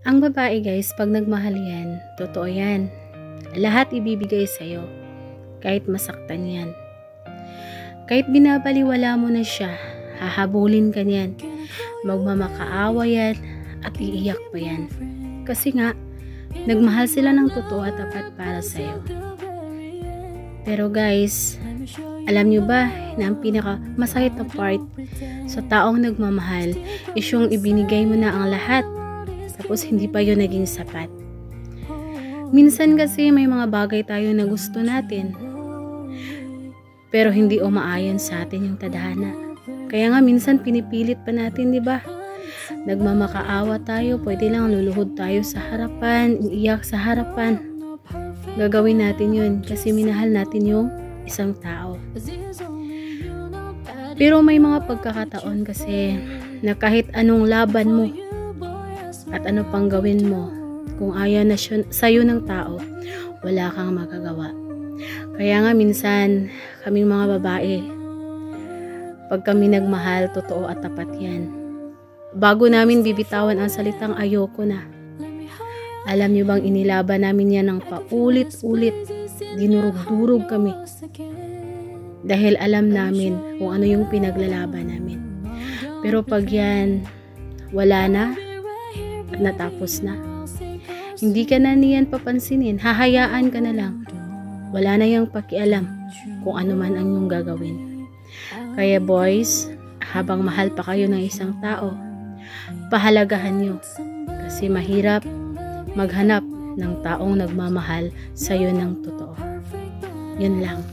Ang babae guys, pag nagmahal yan, totoo yan. Lahat ibibigay sa'yo. Kahit masaktan yan. Kahit binabaliwala mo na siya, hahabulin ka niyan. Magmamakaawa yan at iiyak pa yan. Kasi nga, nagmahal sila ng totoo at tapat para sa'yo. Pero guys, alam nyo ba na ang pinaka masakit na part sa taong nagmamahal is yung ibinigay mo na ang lahat tapos hindi pa yun naging sapat. Minsan kasi may mga bagay tayo na gusto natin pero hindi umaayon sa atin yung tadhana. Kaya nga minsan pinipilit pa natin, di ba? Nagmamakaawa tayo, pwede lang luluhod tayo sa harapan, iiyak sa harapan. Gagawin natin yun kasi minahal natin yung isang tao. Pero may mga pagkakataon kasi na kahit anong laban mo at ano pang gawin mo, kung ayaw na sa'yo ng tao, wala kang magagawa. Kaya nga minsan, kaming mga babae, pag kami nagmahal, totoo at tapat yan. Bago namin bibitawan ang salitang ayoko na, alam nyo bang inilaban namin yan ng paulit-ulit, dinurog-durog kami. Dahil alam namin kung ano yung pinaglalaban namin. Pero pag yan, wala na, at natapos na. Hindi ka na niyan papansinin, hahayaan ka na lang. Wala na yung pakialam kung ano man ang iyong gagawin. Kaya boys, habang mahal pa kayo ng isang tao, pahalagahan nyo. Kasi mahirap maghanap ng taong nagmamahal sa'yo ng totoo. Yun lang.